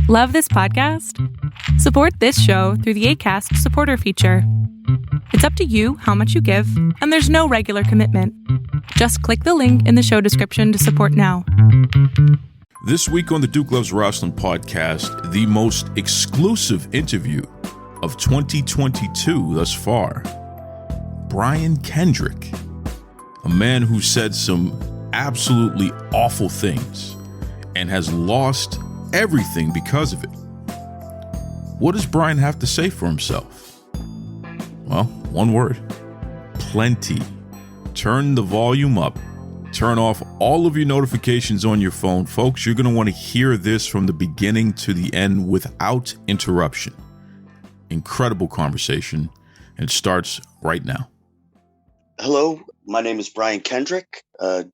Love this podcast? Support this show through the Acast supporter feature. It's up to you how much you give, and there's no regular commitment. Just click the link in the show description to support now. This week on the Duke Loves Rasslin podcast, the most exclusive interview of 2022 thus far. Brian Kendrick, a man who said some absolutely awful things and has lost everything because of it. What does Brian have to say for himself? Well, one word: plenty. Turn the volume up. Turn off all of your notifications on your phone. Folks, you're going to want to hear this from the beginning to the end without interruption. Incredible conversation, and it starts right now. Hello, my name is Brian Kendrick.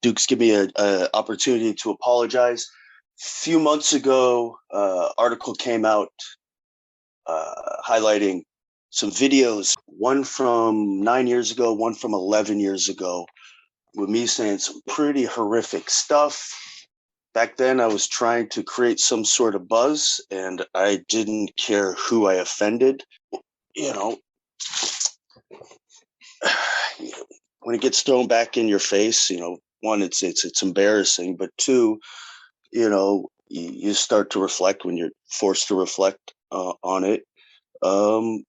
Duke's give me an opportunity to apologize. A few months ago, article came out highlighting some videos, one from 9 years ago, one from 11 years ago, with me saying some pretty horrific stuff. Back then, I was trying to create some sort of buzz, and I didn't care who I offended. You know, when it gets thrown back in your face, one, it's embarrassing, but two, you start to reflect when you're forced to reflect on it. I'm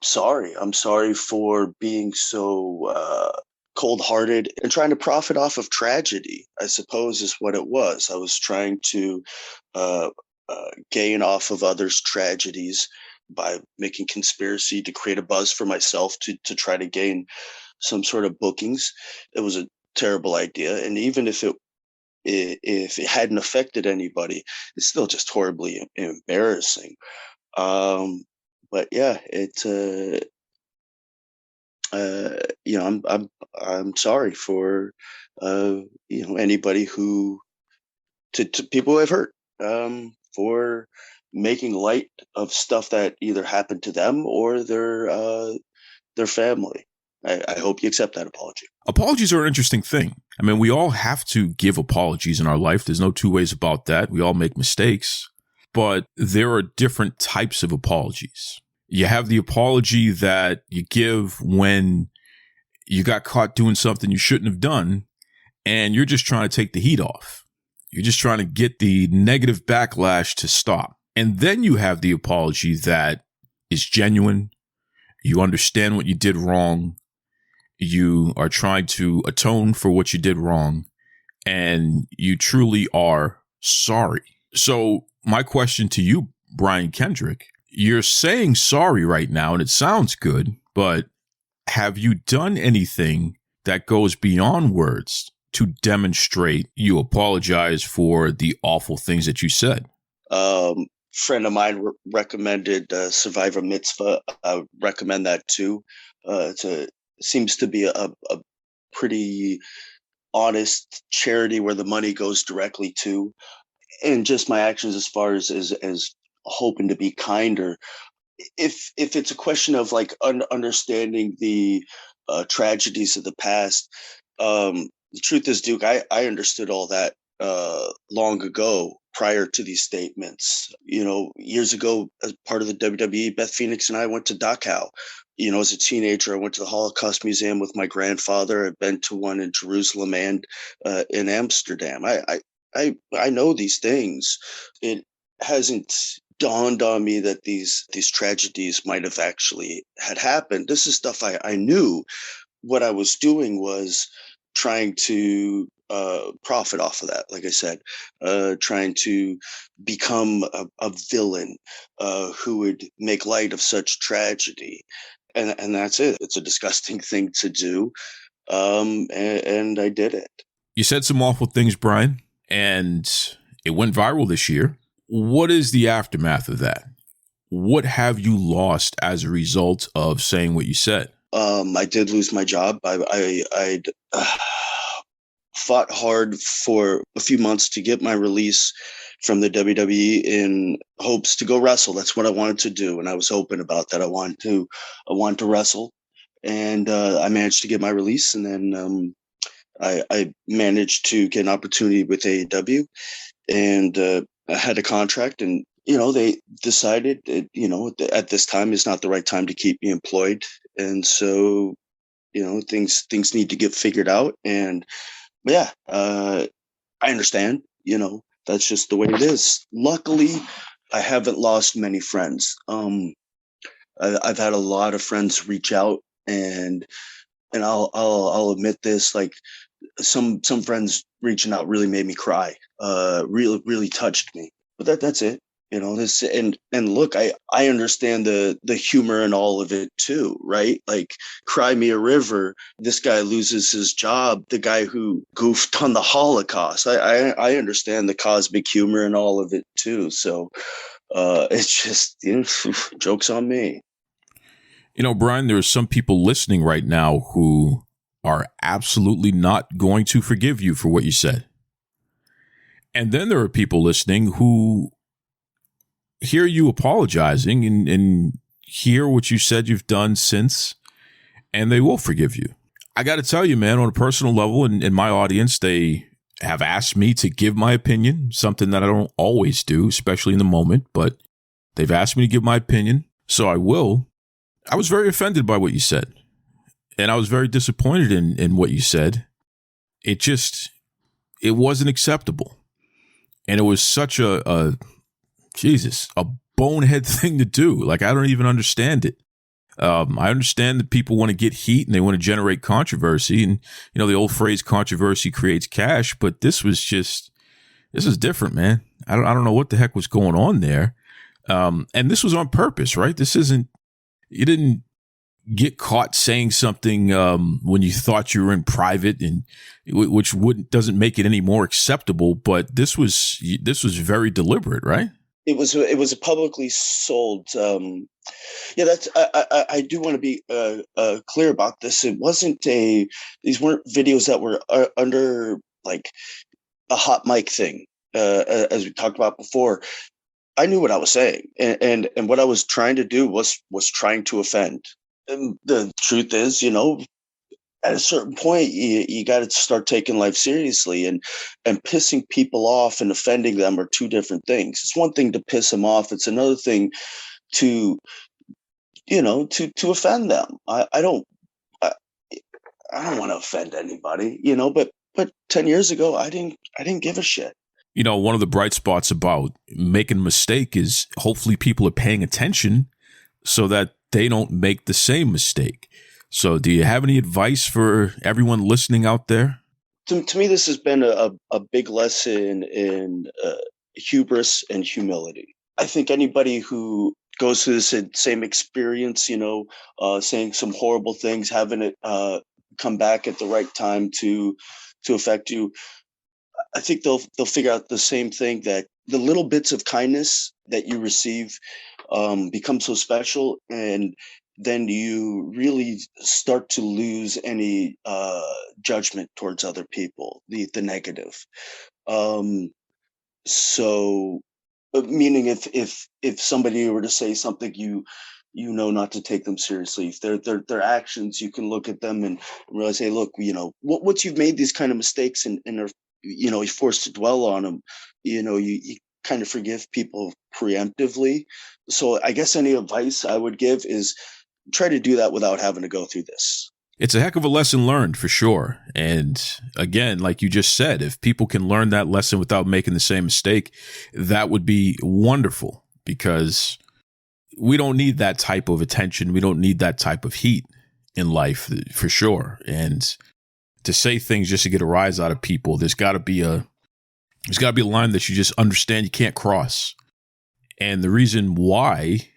sorry. I'm sorry for being so cold-hearted and trying to profit off of tragedy, I suppose is what it was. I was trying to gain off of others' tragedies by making conspiracy to create a buzz for myself to try to gain some sort of bookings. It was a terrible idea. And even if it hadn't affected anybody, it's still just horribly embarrassing. But yeah, I'm sorry for anybody to people who I've hurt, for making light of stuff that either happened to them or their family. I hope you accept that apology. Apologies are an interesting thing. I mean, we all have to give apologies in our life. There's no two ways about that. We all make mistakes, but there are different types of apologies. You have the apology that you give when you got caught doing something you shouldn't have done, and you're just trying to take the heat off. You're just trying to get the negative backlash to stop. And then you have the apology that is genuine. You understand what you did wrong. You are trying to atone for what you did wrong, and you truly are sorry. So my question to you, Brian Kendrick, you're saying sorry right now, and it sounds good, but have you done anything that goes beyond words to demonstrate you apologize for the awful things that you said? Friend of mine recommended Survivor Mitzvah. I would recommend that too. Seems to be a pretty honest charity where the money goes directly to, and just my actions as far as hoping to be kinder. If it's a question of like understanding the tragedies of the past, the truth is, Duke, I understood all that long ago, prior to these statements. Years ago, as part of the WWE, Beth Phoenix and I went to Dachau. As a teenager, I went to the Holocaust Museum with my grandfather. I've been to one in Jerusalem and in Amsterdam. I know these things. It hasn't dawned on me that these tragedies might have actually had happened. This is stuff I knew. What I was doing was trying to profit off of that. Like I said, trying to become a villain who would make light of such tragedy. And that's it. It's a disgusting thing to do. And I did it. You said some awful things, Brian, and it went viral this year. What is the aftermath of that? What have you lost as a result of saying what you said? I did lose my job. I'd fought hard for a few months to get my release from the WWE in hopes to go wrestle. That's what I wanted to do, and I was open about that. I wanted to wrestle, and I managed to get my release, and then I managed to get an opportunity with AEW, and had a contract, and they decided that at this time is not the right time to keep me employed, and so things need to get figured out. And yeah, I understand. That's just the way it is. Luckily, I haven't lost many friends. I've had a lot of friends reach out, and I'll admit this, like some friends reaching out really made me cry. Really really touched me. But that's it. This, and look, I understand the humor in all of it too, right? Like, cry me a river. This guy loses his job. The guy who goofed on the Holocaust. I understand the cosmic humor in all of it too. So it's just jokes on me. Brian, there are some people listening right now who are absolutely not going to forgive you for what you said. And then there are people listening who hear you apologizing and hear what you said you've done since, and they will forgive you. I got to tell you, man, on a personal level, in my audience, they have asked me to give my opinion, something that I don't always do, especially in the moment, but they've asked me to give my opinion, so I will. I was very offended by what you said, and I was very disappointed in what you said. It wasn't acceptable. And it was such a bonehead thing to do. Like, I don't even understand it. I understand that people want to get heat and they want to generate controversy. And, the old phrase, controversy creates cash. But this is different, man. I don't know what the heck was going on there. And this was on purpose, right? You didn't get caught saying something when you thought you were in private, and which doesn't make it any more acceptable. But this was very deliberate, right? It was a publicly sold. That's. I do want to be clear about this. It wasn't these weren't videos that were under like a hot mic thing, as we talked about before. I knew what I was saying, and what I was trying to do was trying to offend. And the truth is, at a certain point, you got to start taking life seriously, and pissing people off and offending them are two different things. It's one thing to piss them off. It's another thing to offend them. I don't want to offend anybody, but 10 years ago, I didn't give a shit. One of the bright spots about making a mistake is hopefully people are paying attention so that they don't make the same mistake. So do you have any advice for everyone listening out there? To me, this has been a big lesson in hubris and humility. I think anybody who goes through this same experience, saying some horrible things, having it come back at the right time to affect you, I think they'll figure out the same thing, that the little bits of kindness that you receive become so special, and then you really start to lose any judgment towards other people, the negative. So, meaning if somebody were to say something, not to take them seriously. If their actions, you can look at them and realize, hey, look, once you've made these kind of mistakes and are you're forced to dwell on them, you kind of forgive people preemptively. So I guess any advice I would give is try to do that without having to go through this. It's a heck of a lesson learned, for sure. And again, like you just said, if people can learn that lesson without making the same mistake, that would be wonderful, because we don't need that type of attention. We don't need that type of heat in life, for sure. And to say things just to get a rise out of people, there's got to be a line that you just understand you can't cross. And the reason why,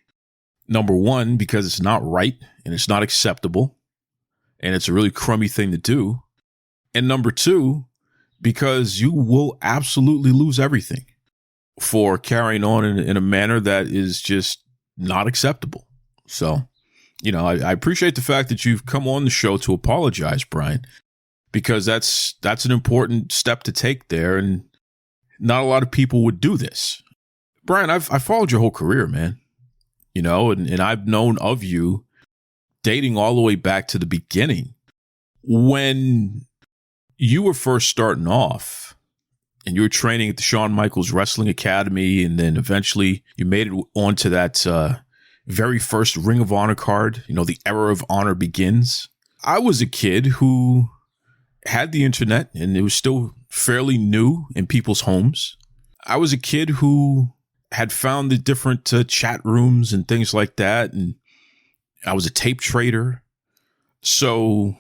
number one, because it's not right and it's not acceptable, and it's a really crummy thing to do. And number two, because you will absolutely lose everything for carrying on in a manner that is just not acceptable. So, I appreciate the fact that you've come on the show to apologize, Brian, because that's an important step to take there. And not a lot of people would do this. Brian, I've followed your whole career, man, and I've known of you dating all the way back to the beginning. When you were first starting off and you were training at the Shawn Michaels Wrestling Academy, and then eventually you made it onto that very first Ring of Honor card, the Era of Honor Begins. I was a kid who had the internet, and it was still fairly new in people's homes. I was a kid who had found the different chat rooms and things like that, and I was a tape trader. So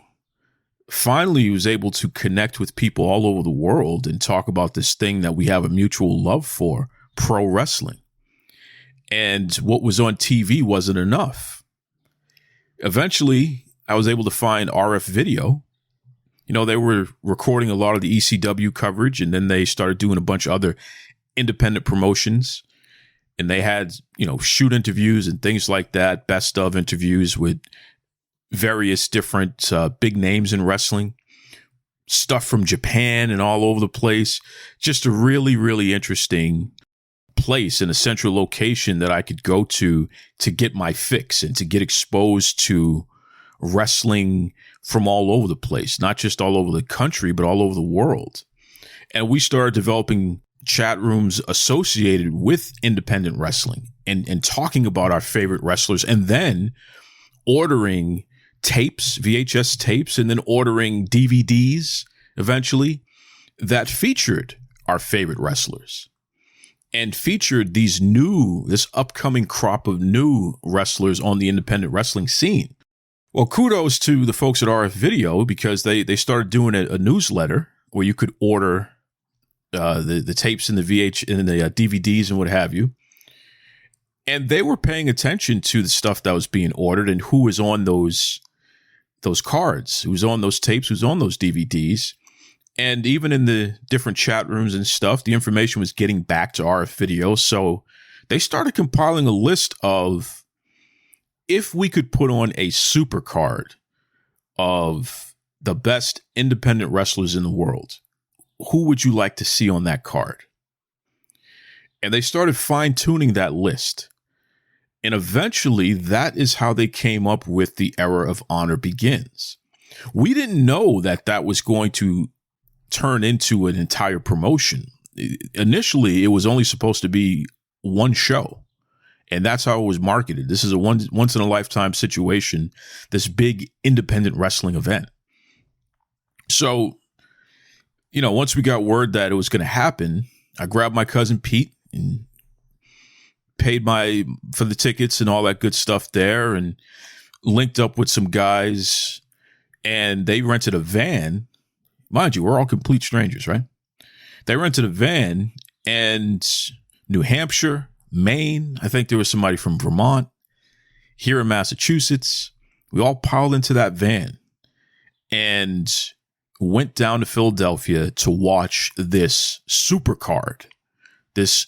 finally was able to connect with people all over the world and talk about this thing that we have a mutual love for, pro wrestling. And what was on TV wasn't enough. Eventually, I was able to find RF Video. They were recording a lot of the ECW coverage, and then they started doing a bunch of other independent promotions. And they had, shoot interviews and things like that, best of interviews with various different big names in wrestling, stuff from Japan and all over the place. Just a really, really interesting place in a central location that I could go to get my fix and to get exposed to wrestling from all over the place, not just all over the country, but all over the world. And we started developing chat rooms associated with independent wrestling and talking about our favorite wrestlers, and then ordering tapes, VHS tapes, and then ordering DVDs eventually that featured our favorite wrestlers and featured this upcoming crop of new wrestlers on the independent wrestling scene. Well, kudos to the folks at RF Video, because they started doing a newsletter where you could order the tapes and the DVDs and what have you. And they were paying attention to the stuff that was being ordered and who was on those cards, who was on those tapes, who was on those DVDs. And even in the different chat rooms and stuff, the information was getting back to RF Video. So they started compiling a list of, if we could put on a super card of the best independent wrestlers in the world, who would you like to see on that card? And they started fine-tuning that list. And eventually, that is how they came up with the Era of Honor Begins. We didn't know that was going to turn into an entire promotion. Initially, it was only supposed to be one show. And that's how it was marketed. This is a once-in-a-lifetime situation, this big independent wrestling event. So, once we got word that it was going to happen, I grabbed my cousin Pete and paid for the tickets and all that good stuff there, and linked up with some guys, and they rented a van. Mind you, we're all complete strangers, right? They rented a van, and New Hampshire, Maine, I think there was somebody from Vermont, here in Massachusetts. We all piled into that van and went down to Philadelphia to watch this super card, this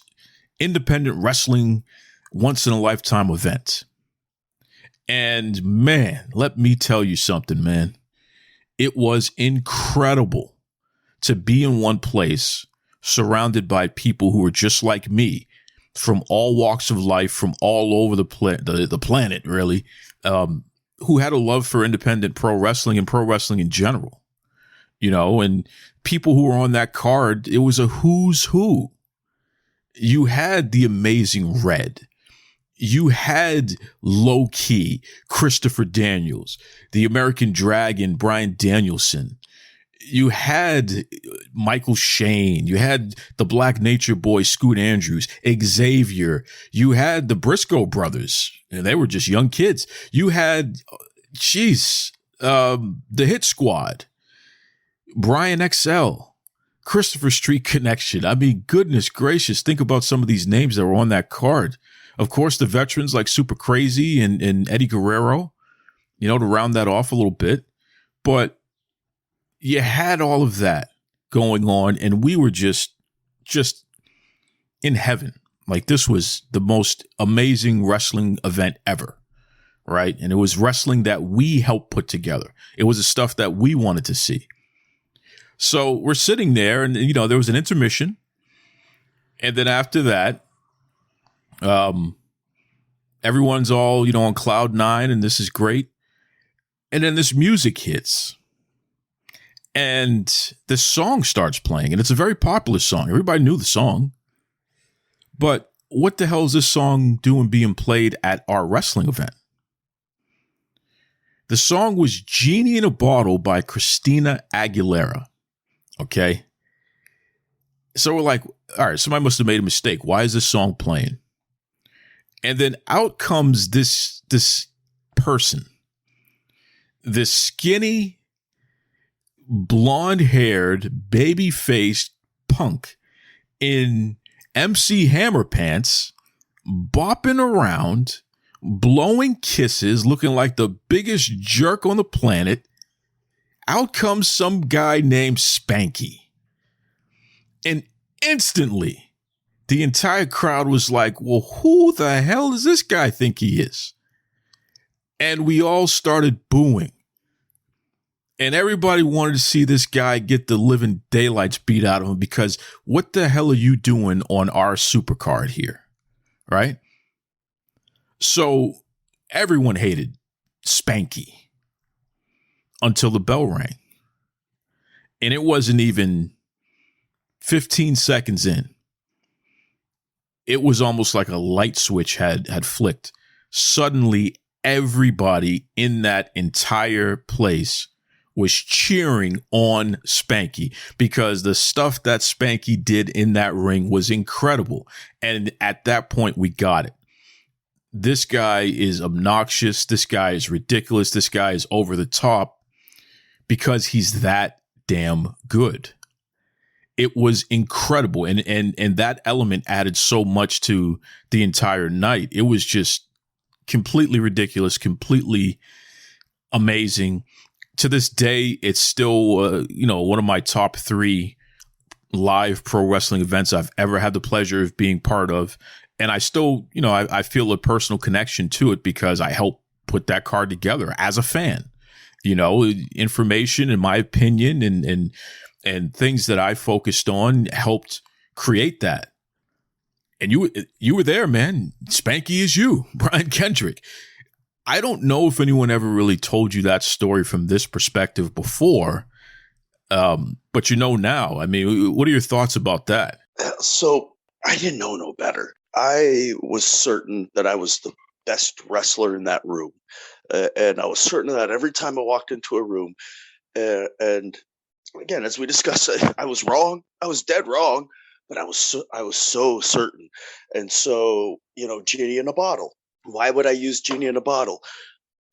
independent wrestling once-in-a-lifetime event. And man, let me tell you something, man. It was incredible to be in one place surrounded by people who were just like me, from all walks of life, from all over the planet, really, who had a love for independent pro wrestling and pro wrestling in general. And people who were on that card, it was a who's who. You had the Amazing Red. You had low-key Christopher Daniels, the American Dragon, Bryan Danielson. You had Michael Shane. You had the Black Nature Boy, Scoot Andrews, Xavier. You had the Briscoe brothers, and they were just young kids. You had, the Hit Squad, Brian XL, Christopher Street Connection. I mean, goodness gracious, think about some of these names that were on that card. Of course, the veterans like Super Crazy and Eddie Guerrero, to round that off a little bit. But you had all of that going on, and we were just in heaven. Like, this was the most amazing wrestling event ever, right? And it was wrestling that we helped put together. It was the stuff that we wanted to see. So we're sitting there, and, there was an intermission. And then after that, everyone's all, on cloud nine, and this is great. And then this music hits. And this song starts playing, and it's a very popular song. Everybody knew the song. But what the hell is this song doing being played at our wrestling event? The song was Genie in a Bottle by Christina Aguilera. Okay? So we're like, all right, somebody must have made a mistake. Why is this song playing? And then out comes this person, this skinny, blonde-haired, baby-faced punk in MC Hammer pants, bopping around, blowing kisses, looking like the biggest jerk on the planet. Out comes some guy named Spanky. And instantly, the entire crowd was like, well, who the hell does this guy think he is? And we all started booing. And everybody wanted to see this guy get the living daylights beat out of him, because what the hell are you doing on our supercard here? Right? So everyone hated Spanky until the bell rang. And it wasn't even 15 seconds in. It was almost like a light switch had flicked. Suddenly, everybody in that entire place was cheering on Spanky, because the stuff that Spanky did in that ring was incredible. And at that point, we got it. This guy is obnoxious. This guy is ridiculous. This guy is over the top, because he's that damn good. It was incredible. And that element added so much to the entire night. It was just completely ridiculous, completely amazing. To this day, it's still, one of my top 3 live pro wrestling events I've ever had the pleasure of being part of. And I still, I feel a personal connection to it, because I helped put that card together as a fan. Information, in my opinion, and things that I focused on helped create that. And you were there, man. Spanky is you, Brian Kendrick. I don't know if anyone ever really told you that story from this perspective before, but now. I mean, what are your thoughts about that? So I didn't know no better. I was certain that I was the best wrestler in that room. And I was certain of that every time I walked into a room. And again, as we discussed, I was wrong. I was dead wrong, but I was so certain. And so, Genie in a Bottle. Why would I use Genie in a Bottle?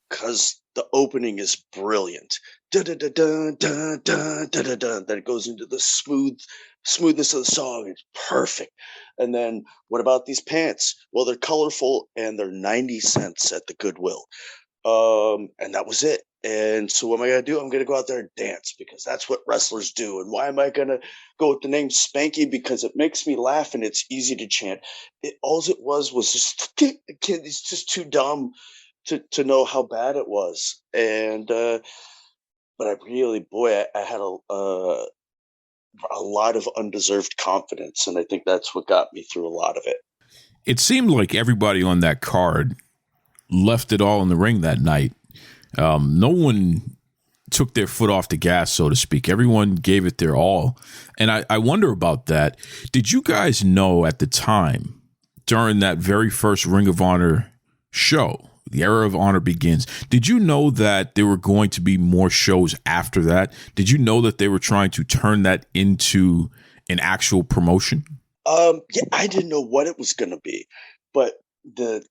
Because the opening is brilliant. Dun, dun, dun, dun, dun, dun, dun, dun. Then it goes into the smoothness of the song. It's perfect. And then what about these pants? Well, they're colorful and they're 90 cents at the Goodwill. And that was it. And so what am I going to do? I'm going to go out there and dance, because that's what wrestlers do. And why am I going to go with the name Spanky? Because it makes me laugh and it's easy to chant. All it was just a kid. He's just too dumb to know how bad it was. And but I really, I had a lot of undeserved confidence, and I think that's what got me through a lot of it. It seemed like everybody on that card left it all in the ring that night. No one took their foot off the gas, so to speak. Everyone gave it their all. And I wonder about that. Did you guys know at the time, during that very first Ring of Honor show, the Era of Honor Begins, did you know that there were going to be more shows after that? Did you know that they were trying to turn that into an actual promotion? Yeah, I didn't know what it was going to be, but that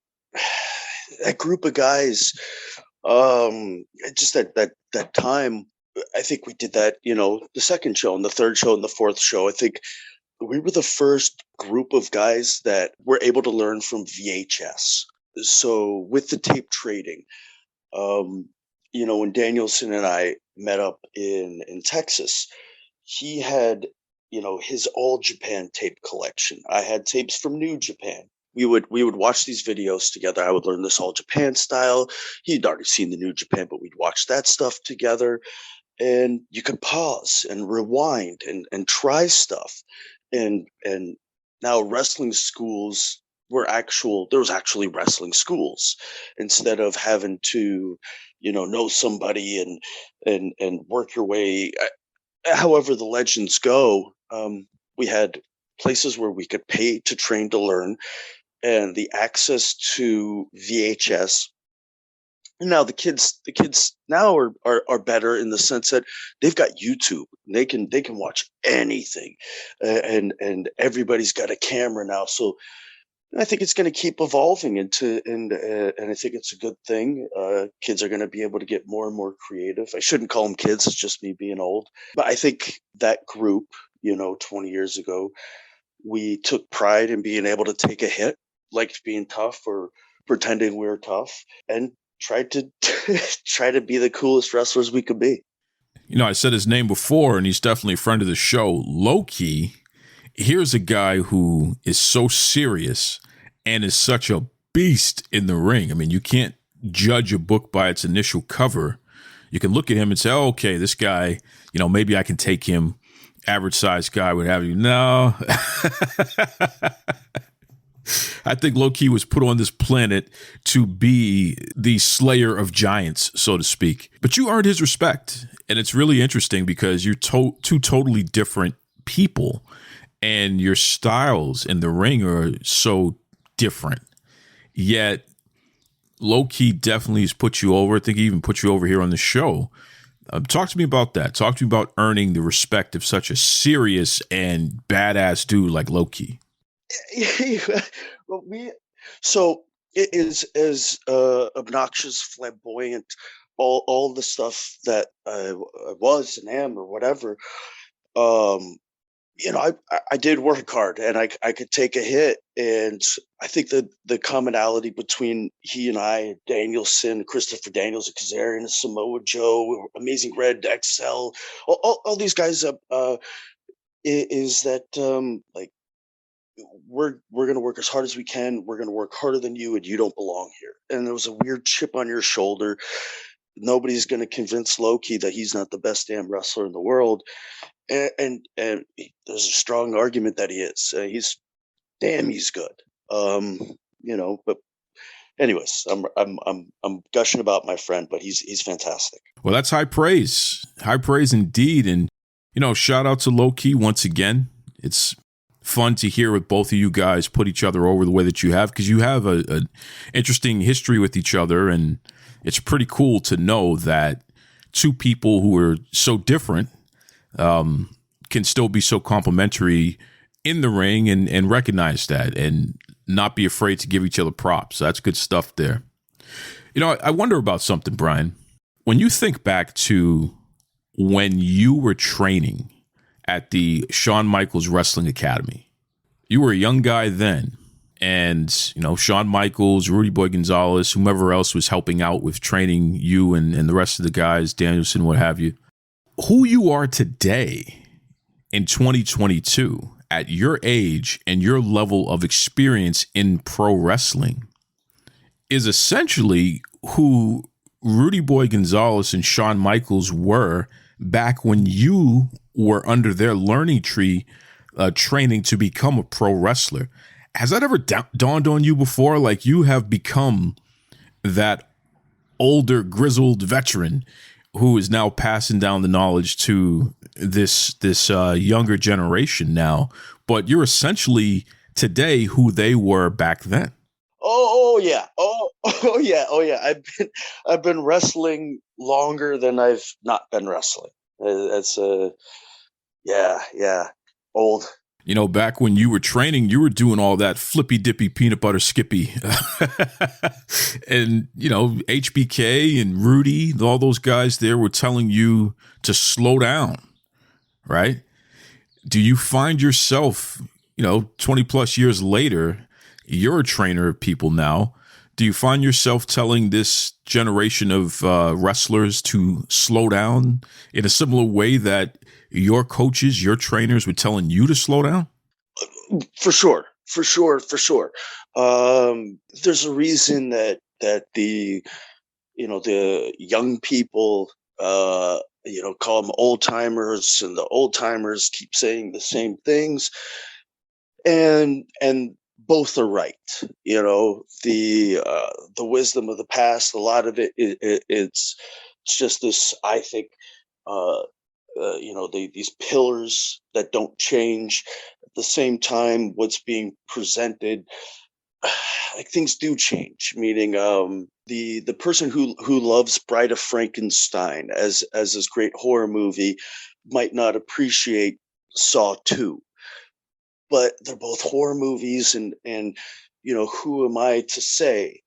group of guys, just that time, I think we did that, the second show and the third show and the fourth show. I think we were the first group of guys that were able to learn from VHS. So with the tape trading, when Danielson and I met up in Texas, he had, his All Japan tape collection. I had tapes from New Japan. We would watch these videos together. I would learn this All Japan style. He'd already seen the New Japan, but we'd watch that stuff together. And you could pause and rewind and try stuff. And now wrestling schools there was actually wrestling schools, instead of having to, know somebody and work your way. However, the legends go, we had places where we could pay to train to learn, and the access to VHS. And now the kids now are better in the sense that they've got YouTube. They can watch anything, and everybody's got a camera now. So I think it's going to keep evolving and I think it's a good thing. Kids are going to be able to get more and more creative. I shouldn't call them kids; it's just me being old. But I think that group, 20 years ago, we took pride in being able to take a hit, liked being tough or pretending we were tough, and tried to try to be the coolest wrestlers we could be. I said his name before, and he's definitely a friend of the show. Low-key, here's a guy who is so serious and is such a beast in the ring. I mean, you can't judge a book by its initial cover. You can look at him and say, oh, okay, this guy, maybe I can take him, average size guy, what have you. No. I think low-key was put on this planet to be the slayer of giants, so to speak. But you earned his respect. And it's really interesting because you're two totally different people, and your styles in the ring are so different. Yet low-key definitely has put you over. I think he even put you over here on the show. Talk to me about that. Talk to me about earning the respect of such a serious and badass dude like low-key. Well, so it is as obnoxious, flamboyant, all the stuff that I was and am or whatever. I did work hard, and I could take a hit, and I think the commonality between he and I, Danielson, Christopher Daniels, Kazarian, Samoa Joe, Amazing Red, XL, all these guys, is that like we're going to work as hard as we can. We're going to work harder than you, and you don't belong here. And there was a weird chip on your shoulder. Nobody's going to convince Loki that he's not the best damn wrestler in the world. And there's a strong argument that he is. He's good. But anyways, I'm gushing about my friend, but he's fantastic. Well, that's high praise indeed. And, shout out to Low-Key once again. It's fun to hear with both of you guys put each other over the way that you have, because you have an interesting history with each other. And it's pretty cool to know that two people who are so different can still be so complimentary in the ring and recognize that and not be afraid to give each other props. That's good stuff there. I wonder about something, Brian. When you think back to when you were training at the Shawn Michaels Wrestling Academy, you were a young guy then. And, Shawn Michaels, Rudy Boy Gonzalez, whomever else was helping out with training you and the rest of the guys, Danielson, what have you. Who you are today in 2022 at your age and your level of experience in pro wrestling is essentially who Rudy Boy Gonzalez and Shawn Michaels were back when you were under their learning tree, training to become a pro wrestler. Has that ever dawned on you before? Like, you have become that older, grizzled veteran who is now passing down the knowledge to this younger generation now, but you're essentially today who they were back then. Oh yeah. Oh yeah. I've been wrestling longer than I've not been wrestling. That's yeah, old. Back when you were training, you were doing all that flippy dippy peanut butter skippy. And, HBK and Rudy, all those guys there were telling you to slow down, right? Do you find yourself, 20 plus years later, you're a trainer of people now. Do you find yourself telling this generation of wrestlers to slow down in a similar way that your coaches, your trainers were telling you to slow down? For sure. There's a reason that the young people call them old timers, and the old timers keep saying the same things, and both are right. The wisdom of the past, a lot of it's just this, I think, these pillars that don't change. At the same time, what's being presented, like things do change. Meaning, the person who loves Bride of Frankenstein as this great horror movie might not appreciate Saw 2, but they're both horror movies, and who am I to say,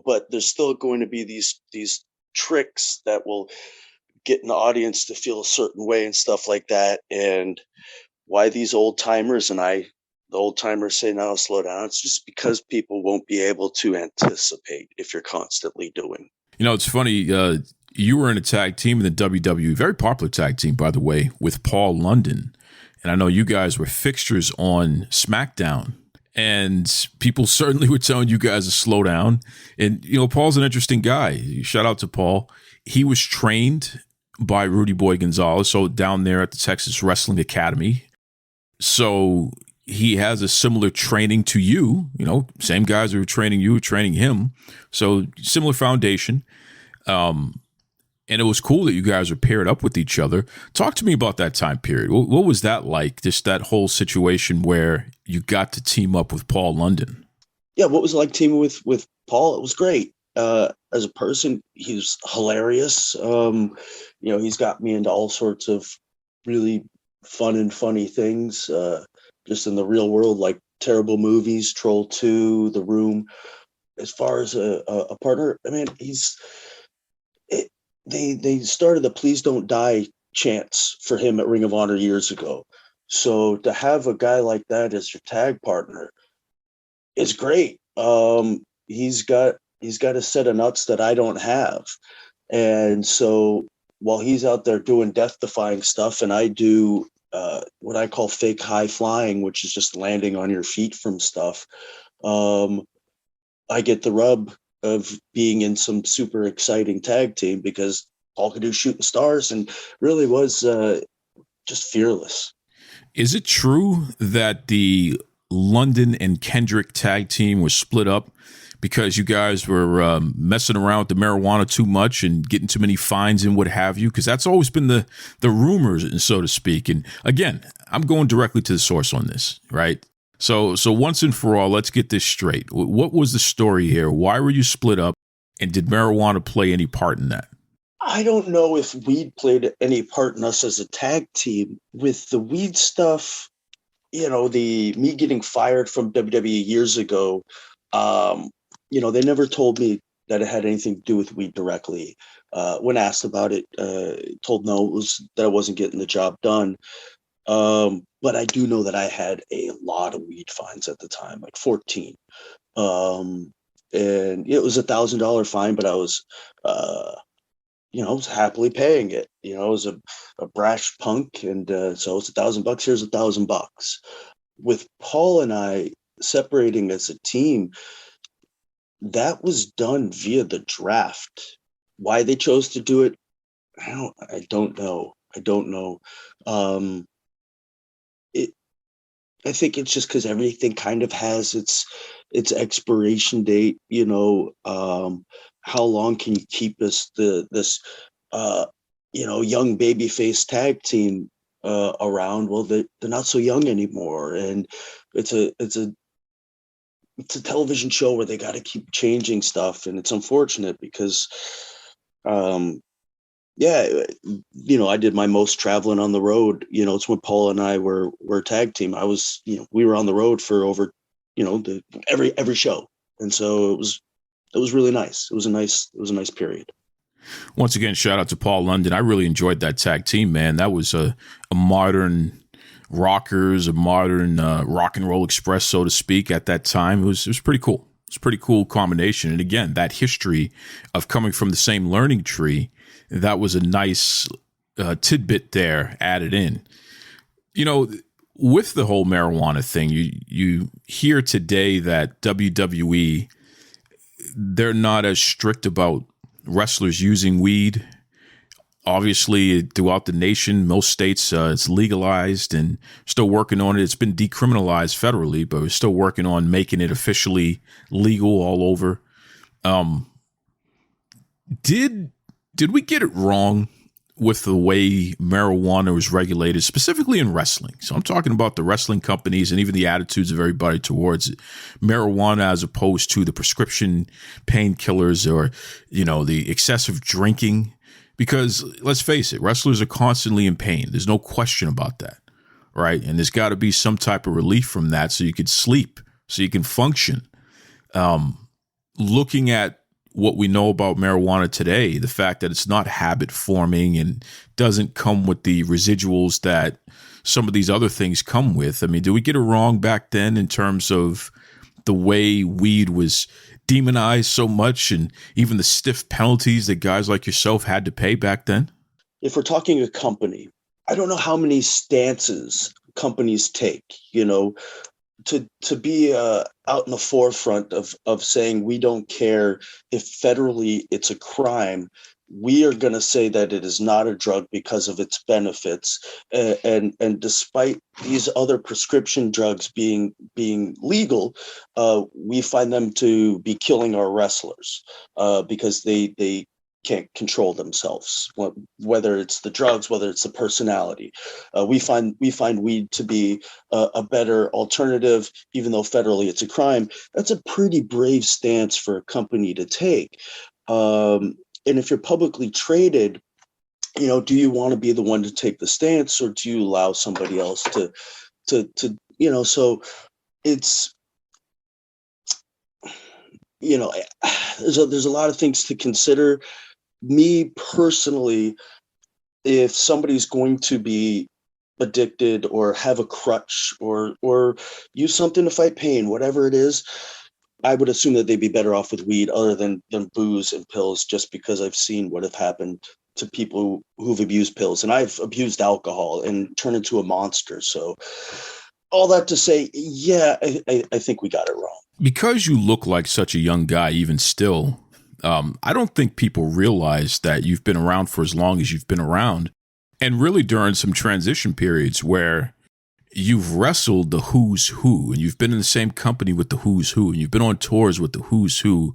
but there's still going to be these tricks that will get an audience to feel a certain way and stuff like that. And why these old timers, the old timers say now slow down, it's just because people won't be able to anticipate if you're constantly doing. It's funny. You were in a tag team in the WWE, very popular tag team, by the way, with Paul London. And I know you guys were fixtures on SmackDown. And people certainly were telling you guys to slow down. And, Paul's an interesting guy. Shout out to Paul. He was trained by Rudy Boy Gonzalez, so down there at the Texas Wrestling Academy. So he has a similar training to you. Same guys who were training you, training him. So similar foundation. And it was cool that you guys were paired up with each other. Talk to me about that time period. What was that like? Just that whole situation where you got to team up with Paul London. Yeah, what was it like teaming with Paul? It was great. As a person, he's hilarious. He's got me into all sorts of really fun and funny things, just in the real world, like terrible movies, Troll 2, The Room. As far as a partner, I mean, they started the Please Don't Die chants for him at Ring of Honor years ago. So to have a guy like that as your tag partner is great. He's got a set of nuts that I don't have. And so while he's out there doing death-defying stuff and I do what I call fake high flying, which is just landing on your feet from stuff, I get the rub of being in some super exciting tag team because Paul could do shooting stars and really was just fearless. Is it true that the London and Kendrick tag team was split up because you guys were messing around with the marijuana too much and getting too many fines and what have you? Because that's always been the rumors, so to speak. And again, I'm going directly to the source on this, right? So once and for all, let's get this straight. What was the story here? Why were you split up? And did marijuana play any part in that? I don't know if weed played any part in us as a tag team. With the weed stuff, me getting fired from WWE years ago, they never told me that it had anything to do with weed directly. When asked about it, told no, it was that I wasn't getting the job done. But I do know that I had a lot of weed fines at the time, like 14. And it was $1,000 fine, but I was, was happily paying it. I was a brash punk. And so it's $1,000. Here's $1,000. With Paul and I separating as a team, that was done via the draft. Why they chose to do it, I don't know. I think it's just because everything kind of has its expiration date. How long can you keep this young baby face tag team around? Well, they're not so young anymore, and it's a television show where they got to keep changing stuff, and it's unfortunate because I did my most traveling on the road. It's when Paul and I were tag team. We were on the road for over, every show. And so it was really nice. It was a nice period. Once again, shout out to Paul London. I really enjoyed that tag team, man. That was a modern rockers, a modern rock and roll express, so to speak, at that time. It was pretty cool. It's a pretty cool combination. And again, that history of coming from the same learning tree, that was a nice tidbit there added in. With the whole marijuana thing, you hear today that WWE, they're not as strict about wrestlers using weed. Obviously, throughout the nation, most states, it's legalized and still working on it. It's been decriminalized federally, but we're still working on making it officially legal all over. Did we get it wrong with the way marijuana was regulated, specifically in wrestling. So I'm talking about the wrestling companies and even the attitudes of everybody towards it. Marijuana as opposed to the prescription painkillers or, the excessive drinking. Because let's face it, wrestlers are constantly in pain. There's no question about that, right? And there's got to be some type of relief from that so you can sleep, so you can function. Looking at what we know about marijuana today, the fact that it's not habit forming and doesn't come with the residuals that some of these other things come with. I mean, did we get it wrong back then in terms of the way weed was demonized so much and even the stiff penalties that guys like yourself had to pay back then? If we're talking a company, I don't know how many stances companies take, to be out in the forefront of saying we don't care if federally it's a crime. We are going to say that it is not a drug because of its benefits, and despite these other prescription drugs being legal, we find them to be killing our wrestlers because they can't control themselves, whether it's the drugs, whether it's the personality. We find weed to be a better alternative, even though federally it's a crime. That's a pretty brave stance for a company to take. And if you're publicly traded, do you want to be the one to take the stance, or do you allow somebody else to so it's, there's a lot of things to consider. Me personally, if somebody's going to be addicted or have a crutch or use something to fight pain, whatever it is, I would assume that they'd be better off with weed other than booze and pills, just because I've seen what have happened to people who've abused pills, and I've abused alcohol and turned into a monster. So all that to say, yeah, I think we got it wrong. Because you look like such a young guy, even still, I don't think people realize that you've been around for as long as you've been around, and really during some transition periods where you've wrestled the who's who, and you've been in the same company with the who's who, and you've been on tours with the who's who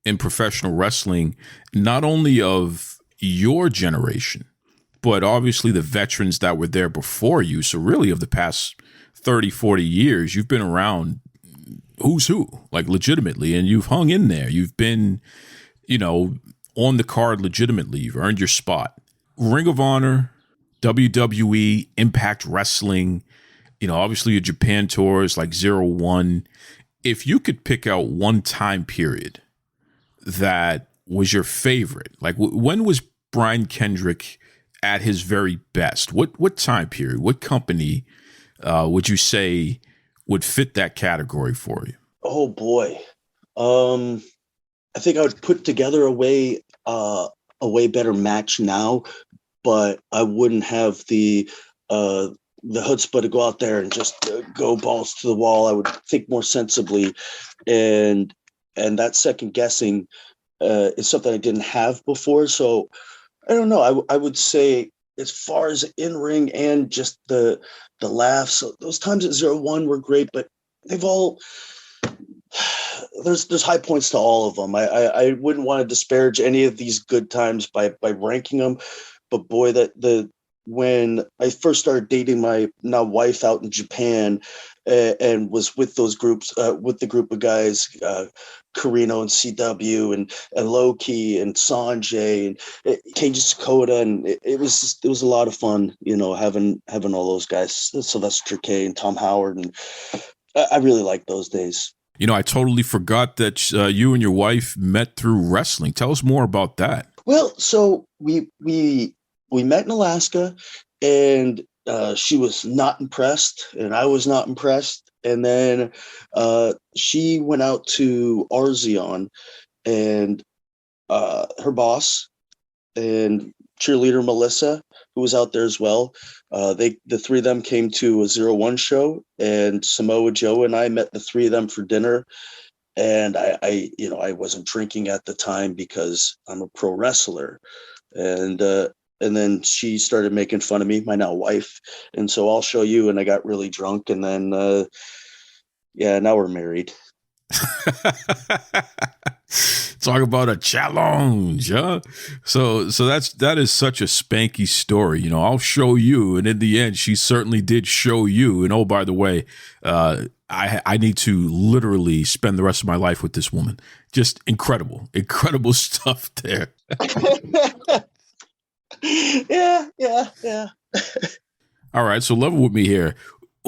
in professional wrestling, not only of your generation, but obviously the veterans that were there before you. So really of the past 30, 40 years, you've been around who's who, like legitimately, and you've hung in there. You've been, on the card legitimately. You've earned your spot. Ring of Honor, WWE, Impact Wrestling, obviously your Japan tours like 01. If you could pick out one time period that was your favorite, like when was Brian Kendrick at his very best? What time period, what company would you say would fit that category for you? Oh boy. I think I would put together a way better match now, but I wouldn't have the chutzpah to go out there and just go balls to the wall. I would think more sensibly, and that second guessing is something I didn't have before. So I don't know. I would say, as far as in ring and just the laughs, those times at 01 were great, but they've all, there's high points to all of them. I wouldn't want to disparage any of these good times by ranking them, but boy, when I first started dating my now wife out in Japan, and was with those groups, with the group of guys, Carino and CW and Loki and Sanjay and Keiji Sakota, and it was a lot of fun, having all those guys, Sylvester K and Tom Howard, and I really liked those days. I totally forgot that you and your wife met through wrestling. Tell us more about that. Well, so we met in Alaska, and she was not impressed, and I was not impressed. And then she went out to Arzion, and her boss and cheerleader Melissa, who was out there as well. The three of them came to a 01 show, and Samoa Joe and I met the three of them for dinner. And I wasn't drinking at the time because I'm a pro wrestler, and then she started making fun of me, my now wife. And so I'll show you. And I got really drunk. And then, now we're married. Talk about a challenge, huh? So that is such a Spanky story. You know, I'll show you, and in the end, she certainly did show you. And oh, by the way, I need to literally spend the rest of my life with this woman. Just incredible stuff there. Yeah. All right, so level with me here.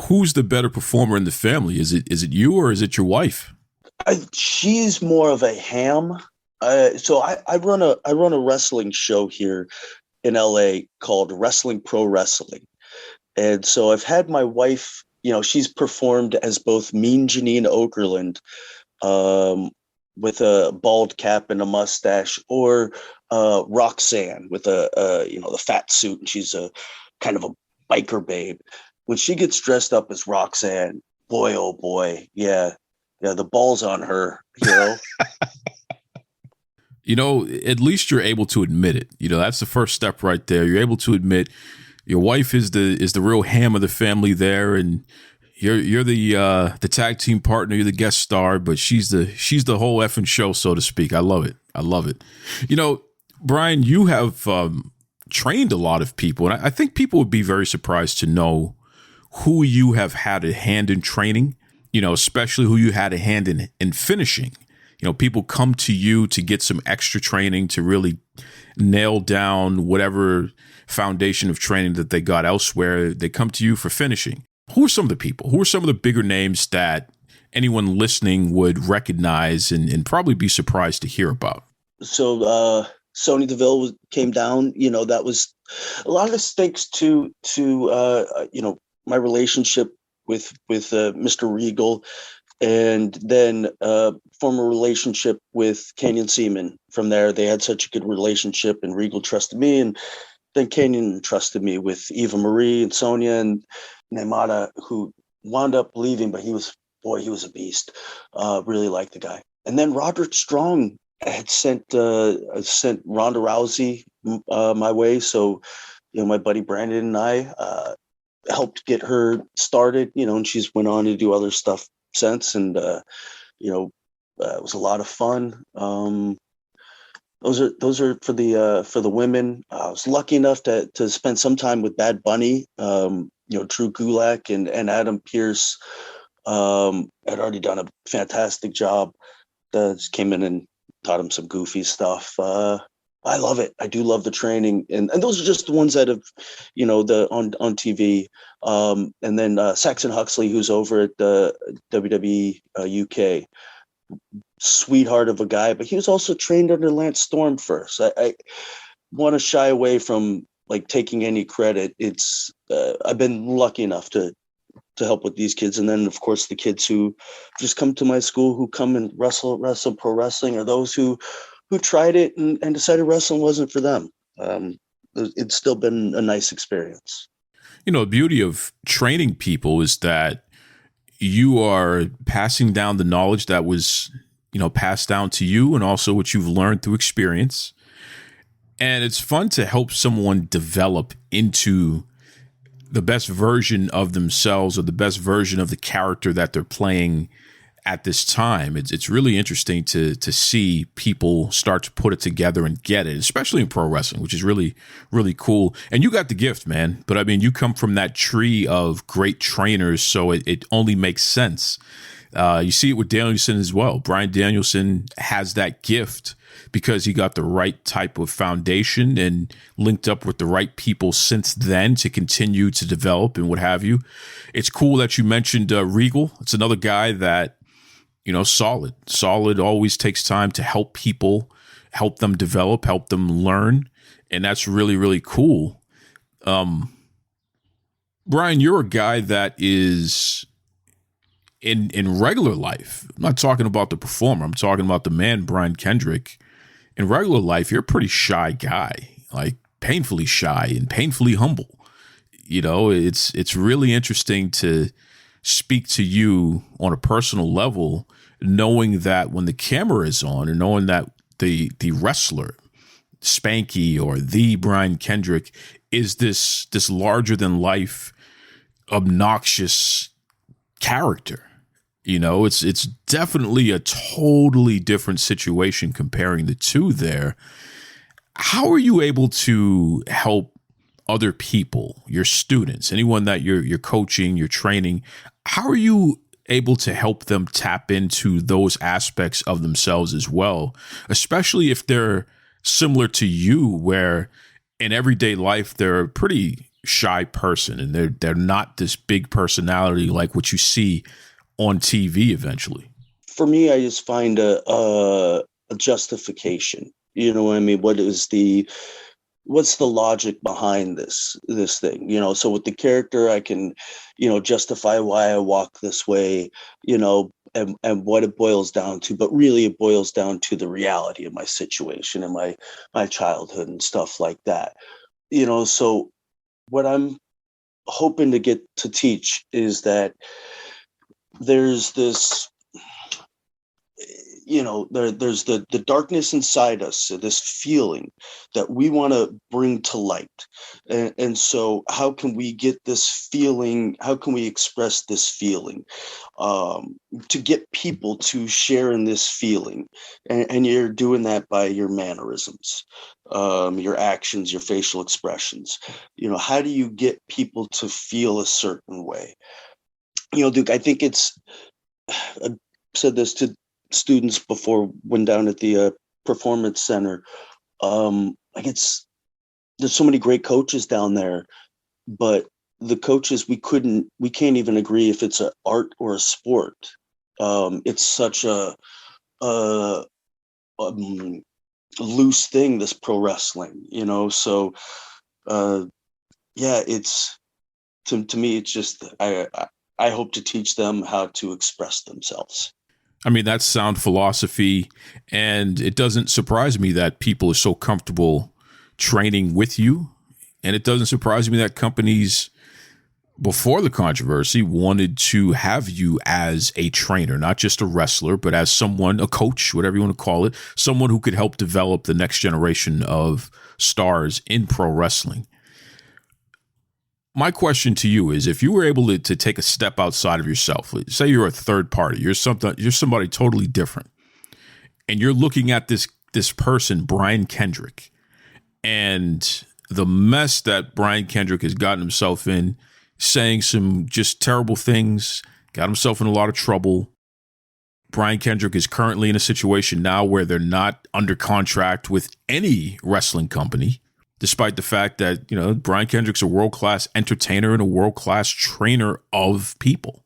Who's the better performer in the family? Is it you or is it your wife? She's more of a ham. So I run a wrestling show here in LA called Wrestling Pro Wrestling. And so I've had my wife, you know, she's performed as both Mean Janine Okerlund, with a bald cap and a mustache, or Roxanne with the fat suit, and she's a kind of a biker babe. When she gets dressed up as Roxanne, boy, oh boy, yeah, the ball's on her, you know. You know, at least you're able to admit it. You know, that's the first step right there. You're able to admit your wife is the real ham of the family there, and you're the tag team partner, you're the guest star, but she's the whole effing show, so to speak. I love it. You know, Brian, you have trained a lot of people, and I think people would be very surprised to know who you have had a hand in training. You know, especially who you had a hand in finishing. You know, people come to you to get some extra training to really nail down whatever foundation of training that they got elsewhere. They come to you for finishing. Who are some of the people? Who are some of the bigger names that anyone listening would recognize and probably be surprised to hear about? So Sonya Deville came down. You know, that was a lot of this thanks to my relationship with Mr. Regal, and then form a relationship with Canyon Seaman. From there, they had such a good relationship, and Regal trusted me, and then Canyon trusted me with Eva Marie and Sonia and Nemata, who wound up leaving, but he was a beast. Really liked the guy. And then Roderick Strong had sent Ronda Rousey my way, so you know, my buddy Brandon and I helped get her started, you know, and she's went on to do other stuff since, and it was a lot of fun. Those are for the women. I was lucky enough to spend some time with Bad Bunny, Drew Gulak and Adam Pearce had already done a fantastic job. Just came in and taught him some goofy stuff. I love it. I do love the training, and those are just the ones that have, on TV. And then Saxon Huxley, who's over at the WWE UK, sweetheart of a guy, but he was also trained under Lance Storm first. I want to shy away from taking any credit. It's I've been lucky enough to help with these kids, and then of course the kids who just come to my school, who come and wrestle pro wrestling, or those who tried it and decided wrestling wasn't for them. It's still been a nice experience. You know, the beauty of training people is that you are passing down the knowledge that was, passed down to you, and also what you've learned through experience. And it's fun to help someone develop into the best version of themselves, or the best version of the character that they're playing at this time. It's really interesting to see people start to put it together and get it, especially in pro wrestling, which is really, really cool. And you got the gift, man. But I mean, you come from that tree of great trainers, so it only makes sense. You see it with Danielson as well. Bryan Danielson has that gift because he got the right type of foundation and linked up with the right people since then to continue to develop and what have you. It's cool that you mentioned Regal. It's another guy that, solid always takes time to help people, help them develop, help them learn. And that's really, really cool. Brian, you're a guy that is in regular life. I'm not talking about the performer. I'm talking about the man, Brian Kendrick. In regular life, you're a pretty shy guy, painfully shy and painfully humble. It's really interesting to speak to you on a personal level, knowing that when the camera is on, and knowing that the wrestler, Spanky, or the Brian Kendrick, is this larger than life, obnoxious character. It's definitely a totally different situation comparing the two there. How are you able to help other people, your students, anyone that you're coaching, you're training? How are you able to help them tap into those aspects of themselves as well, especially if they're similar to you, where in everyday life they're a pretty shy person and they're not this big personality like what you see on TV eventually? For me, I just find a justification. You know what I mean? What's the logic behind this thing? So with the character, I can, justify why I walk this way, and what it boils down to. But really, it boils down to the reality of my situation and my childhood and stuff like that. So what I'm hoping to get to teach is that there's this, there's the darkness inside us, this feeling that we want to bring to light. And so how can we get this feeling? How can we express this feeling, to get people to share in this feeling? And you're doing that by your mannerisms, your actions, your facial expressions. How do you get people to feel a certain way? Duke, I think I said this to students before, when down at the performance center. There's so many great coaches down there, but the coaches, we can't even agree if it's an art or a sport. It's such a loose thing, this pro wrestling, so it's, to me, it's just, I hope to teach them how to express themselves. I mean, that's sound philosophy, and it doesn't surprise me that people are so comfortable training with you. And it doesn't surprise me that companies, before the controversy, wanted to have you as a trainer, not just a wrestler, but as someone, a coach, whatever you want to call it, someone who could help develop the next generation of stars in pro wrestling. My question to you is, if you were able to take a step outside of yourself, say you're a third party, you're somebody totally different, and you're looking at this person, Brian Kendrick, and the mess that Brian Kendrick has gotten himself in, saying some just terrible things, got himself in a lot of trouble. Brian Kendrick is currently in a situation now where they're not under contract with any wrestling company, despite the fact that, Brian Kendrick's a world-class entertainer and a world-class trainer of people.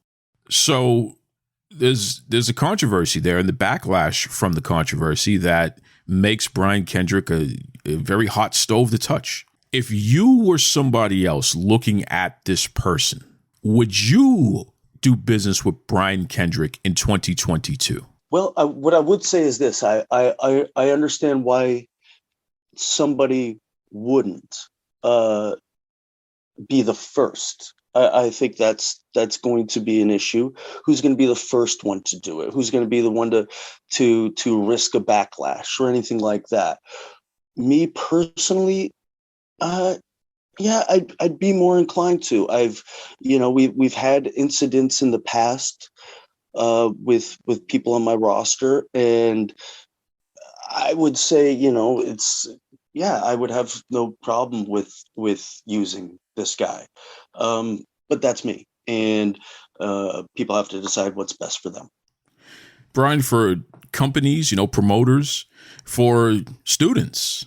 So there's a controversy there, and the backlash from the controversy that makes Brian Kendrick a very hot stove to touch. If you were somebody else looking at this person, would you do business with Brian Kendrick in 2022? Well, what I would say is this. I understand why somebody wouldn't be the first. I think that's going to be an issue. Who's going to be the first one to do it? Who's going to be the one to risk a backlash or anything like that? Me personally, I'd be more inclined to. We've had incidents in the past with people on my roster, and I would say, I would have no problem with using this guy. But that's me. And people have to decide what's best for them. Brian, for companies, promoters, for students,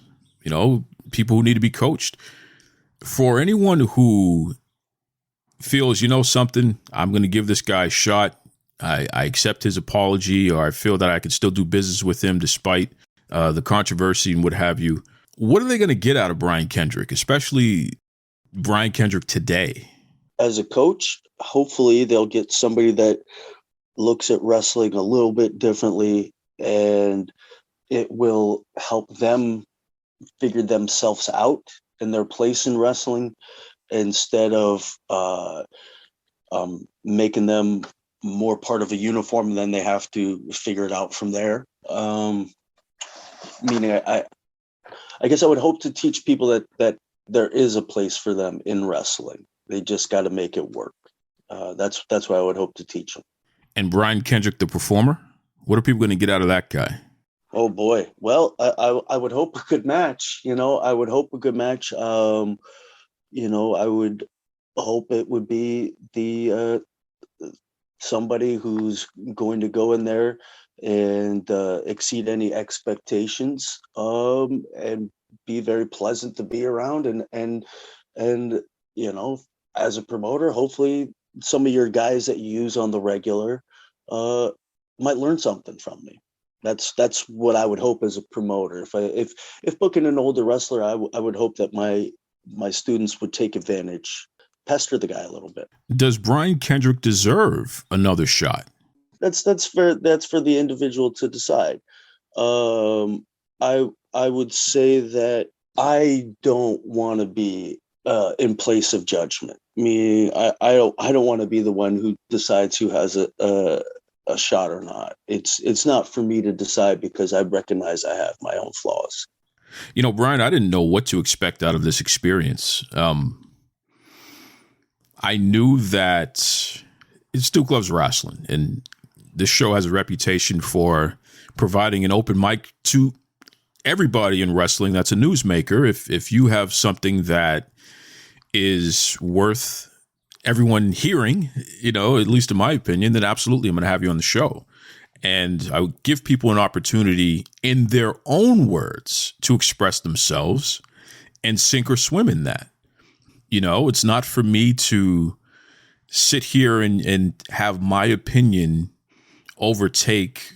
people who need to be coached, for anyone who feels, something, I'm going to give this guy a shot. I accept his apology, or I feel that I can still do business with him despite the controversy and what have you. What are they going to get out of Brian Kendrick, especially Brian Kendrick today? As a coach, hopefully they'll get somebody that looks at wrestling a little bit differently, and it will help them figure themselves out and their place in wrestling, instead of making them more part of a uniform, and then they have to figure it out from there. Meaning, I guess I would hope to teach people that there is a place for them in wrestling. They just got to make it work. That's what I would hope to teach them. And Brian Kendrick, the performer, what are people going to get out of that guy? Oh boy. Well, I would hope a good match. I would hope a good match. I would hope it would be the somebody who's going to go in there and exceed any expectations, and be very pleasant to be around, and as a promoter, hopefully some of your guys that you use on the regular might learn something from me. That's what I would hope as a promoter. If booking an older wrestler, I would hope that my students would take advantage, pester the guy a little bit. Does Brian Kendrick deserve another shot? That's for the individual to decide. I would say that I don't want to be in place of judgment. I don't want to be the one who decides who has a shot or not. It's not for me to decide, because I recognize I have my own flaws. Brian, I didn't know what to expect out of this experience. I knew that it's Duke Loves Rasslin, and this show has a reputation for providing an open mic to everybody in wrestling that's a newsmaker. If you have something that is worth everyone hearing, at least in my opinion, then absolutely I'm going to have you on the show. And I would give people an opportunity in their own words to express themselves and sink or swim in that. It's not for me to sit here and have my opinion overtake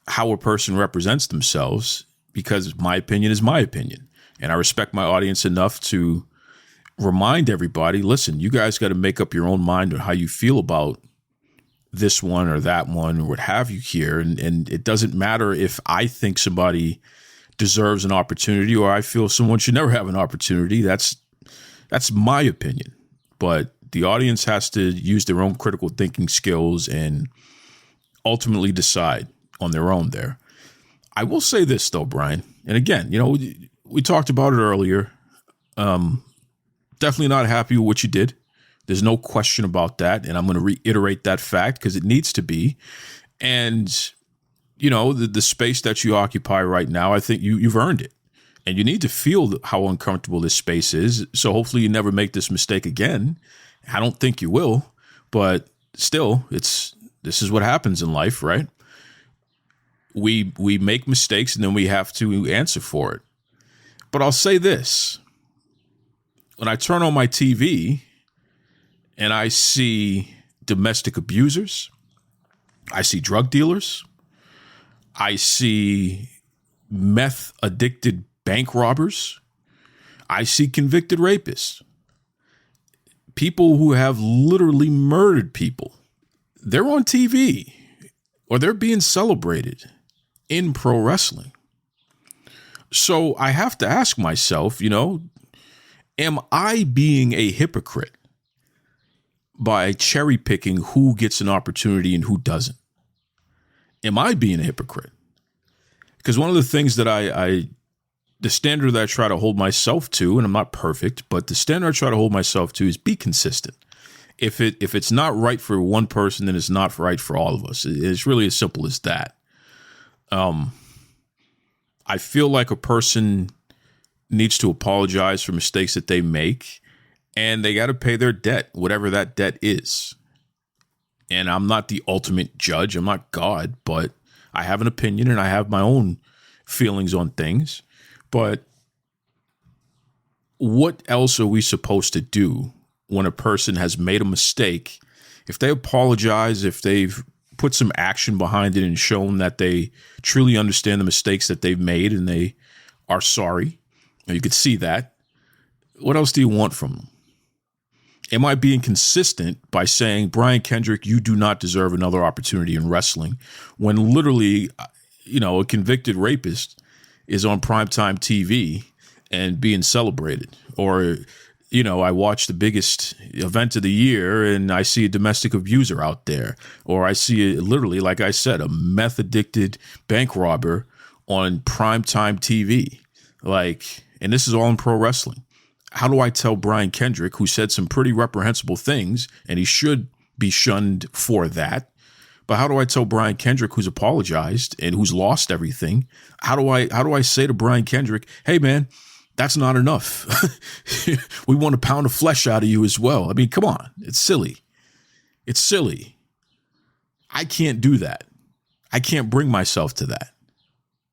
how a person represents themselves, because my opinion is my opinion. And I respect my audience enough to remind everybody, listen, you guys got to make up your own mind on how you feel about this one or that one or what have you here. And it doesn't matter if I think somebody deserves an opportunity or I feel someone should never have an opportunity. That's my opinion. But the audience has to use their own critical thinking skills and ultimately decide on their own there. I will say this, though, Brian. And again, we talked about it earlier. Definitely not happy with what you did. There's no question about that. And I'm going to reiterate that fact because it needs to be. And, the space that you occupy right now, I think you've earned it. And you need to feel how uncomfortable this space is. So hopefully you never make this mistake again. I don't think you will. But still, this is what happens in life, right? We make mistakes and then we have to answer for it. But I'll say this. When I turn on my TV and I see domestic abusers, I see drug dealers, I see meth addicted bank robbers, I see convicted rapists, people who have literally murdered people. They're on TV or they're being celebrated in pro wrestling. So I have to ask myself, am I being a hypocrite by cherry picking who gets an opportunity and who doesn't? Am I being a hypocrite? Because one of the things that the standard that I try to hold myself to, and I'm not perfect, but the standard I try to hold myself to is be consistent. If it's not right for one person, then it's not right for all of us. It's really as simple as that. I feel like a person needs to apologize for mistakes that they make, and they got to pay their debt, whatever that debt is. And I'm not the ultimate judge. I'm not God, but I have an opinion and I have my own feelings on things. But what else are we supposed to do when a person has made a mistake? If they apologize, if they've put some action behind it and shown that they truly understand the mistakes that they've made and they are sorry, you could see that. What else do you want from them? Am I being consistent by saying, Brian Kendrick, you do not deserve another opportunity in wrestling, when literally, a convicted rapist is on primetime TV and being celebrated? Or, I watch the biggest event of the year and I see a domestic abuser out there, or I see literally, like I said, a meth addicted bank robber on primetime TV. And this is all in pro wrestling. How do I tell Brian Kendrick, who said some pretty reprehensible things, and he should be shunned for that, But how do I tell Brian Kendrick, who's apologized and who's lost everything? How do I say to Brian Kendrick, hey man, that's not enough. We want a pound of flesh out of you as well. I mean, come on. It's silly. It's silly. I can't do that. I can't bring myself to that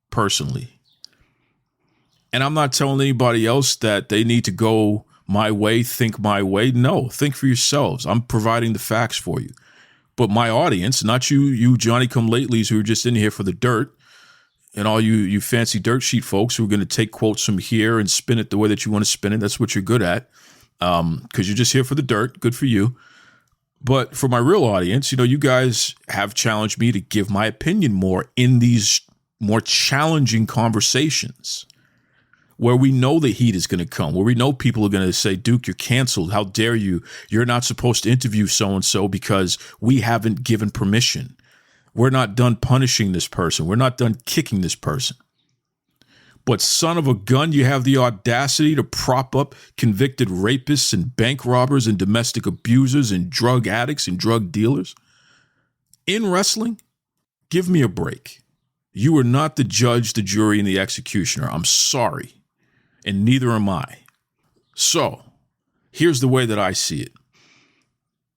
personally. And I'm not telling anybody else that they need to go my way, think my way. No, think for yourselves. I'm providing the facts for you. But my audience, not you Johnny-come-latelys who are just in here for the dirt, and all you fancy dirt sheet folks who are going to take quotes from here and spin it the way that you want to spin it. That's what you're good at, because you're just here for the dirt. Good for you. But for my real audience, you guys have challenged me to give my opinion more in these more challenging conversations where we know the heat is going to come, where we know people are going to say, Duke, you're canceled. How dare you? You're not supposed to interview so-and-so because we haven't given permission. We're not done punishing this person. We're not done kicking this person. But son of a gun, you have the audacity to prop up convicted rapists and bank robbers and domestic abusers and drug addicts and drug dealers in wrestling? Give me a break. You are not the judge, the jury, and the executioner. I'm sorry. And neither am I. So here's the way that I see it.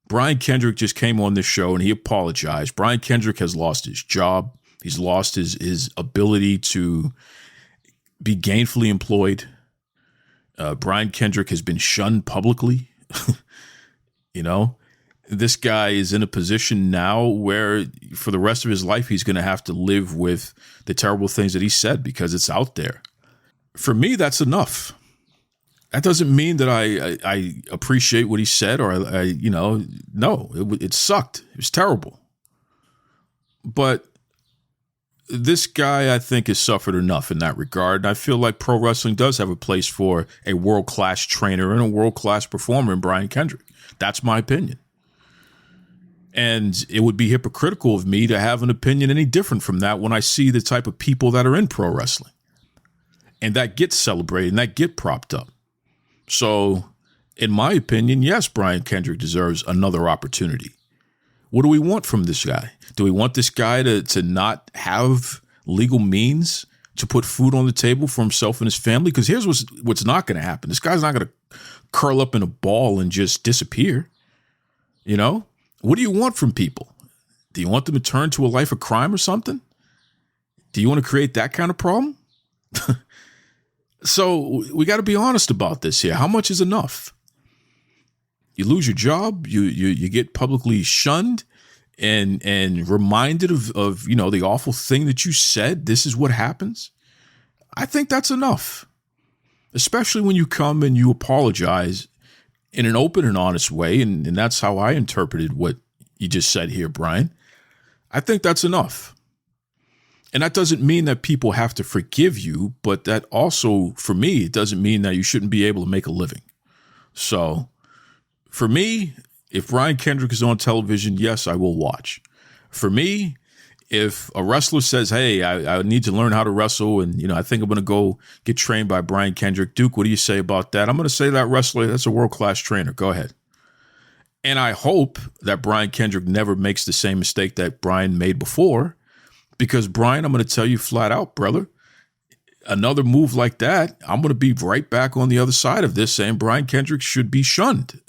Brian Kendrick just came on this show and he apologized. Brian Kendrick has lost his job. He's lost his ability to be gainfully employed. Brian Kendrick has been shunned publicly. This guy is in a position now where for the rest of his life, he's going to have to live with the terrible things that he said because it's out there. For me, that's enough. That doesn't mean that I appreciate what he said or no, it sucked. It was terrible. But this guy, I think, has suffered enough in that regard. And I feel like pro wrestling does have a place for a world-class trainer and a world-class performer in Brian Kendrick. That's my opinion. And it would be hypocritical of me to have an opinion any different from that when I see the type of people that are in pro wrestling and that get celebrated and that get propped up. So, in my opinion, yes, Brian Kendrick deserves another opportunity. What do we want from this guy? Do we want this guy to not have legal means to put food on the table for himself and his family? Because here's what's not going to happen. This guy's not going to curl up in a ball and just disappear. What do you want from people? Do you want them to turn to a life of crime or something? Do you want to create that kind of problem? So we got to be honest about this here. How much is enough? You lose your job, you get publicly shunned and reminded of the awful thing that you said. This is what happens. I think that's enough, especially when you come and you apologize in an open and honest way. And that's how I interpreted what you just said here, Brian. I think that's enough. And that doesn't mean that people have to forgive you, but that also, for me, it doesn't mean that you shouldn't be able to make a living. So for me, if Brian Kendrick is on television, yes, I will watch. For me, if a wrestler says, hey, I need to learn how to wrestle and, I think I'm going to go get trained by Brian Kendrick. Duke, what do you say about that? I'm going to say that wrestler, that's a world-class trainer. Go ahead. And I hope that Brian Kendrick never makes the same mistake that Brian made before. Because, Brian, I'm going to tell you flat out, brother, another move like that, I'm going to be right back on the other side of this saying Brian Kendrick should be shunned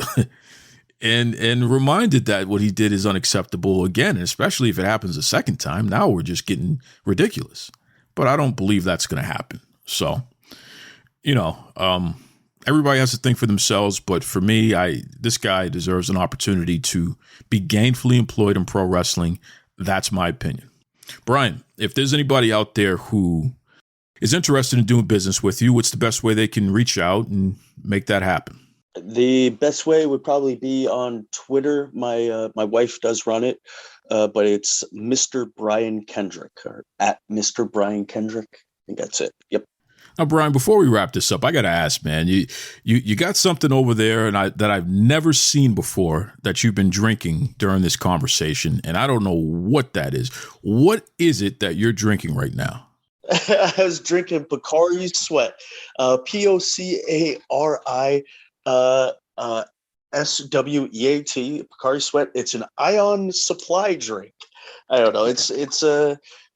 and reminded that what he did is unacceptable again, and especially if it happens a second time. Now we're just getting ridiculous. But I don't believe that's going to happen. So, everybody has to think for themselves. But for me, this guy deserves an opportunity to be gainfully employed in pro wrestling. That's my opinion. Brian, if there's anybody out there who is interested in doing business with you, what's the best way they can reach out and make that happen? The best way would probably be on Twitter. My wife does run it, but it's Mr. Brian Kendrick or at Mr. Brian Kendrick. I think that's it. Yep. Now, Brian, before we wrap this up, I got to ask, man, you got something over there that I've never seen before that you've been drinking during this conversation, and I don't know what that is. What is it that you're drinking right now? I was drinking Pocari Sweat, Pocari SWEAT, Pocari Sweat. It's an ion supply drink. I don't know. It's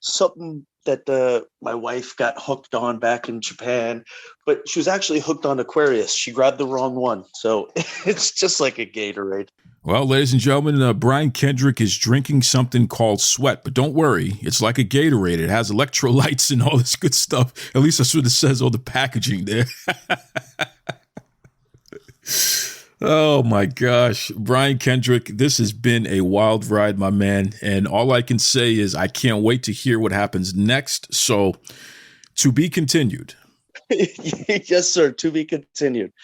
something that my wife got hooked on back in Japan, but she was actually hooked on Aquarius. She grabbed the wrong one, so it's just like a Gatorade. Well, ladies and gentlemen, Brian Kendrick is drinking something called Sweat, but don't worry, it's like a Gatorade. It has electrolytes and all this good stuff. At least that's what it says on the packaging there. Oh my gosh, Brian Kendrick, this has been a wild ride, my man. And all I can say is I can't wait to hear what happens next. So, to be continued. Yes, sir. To be continued.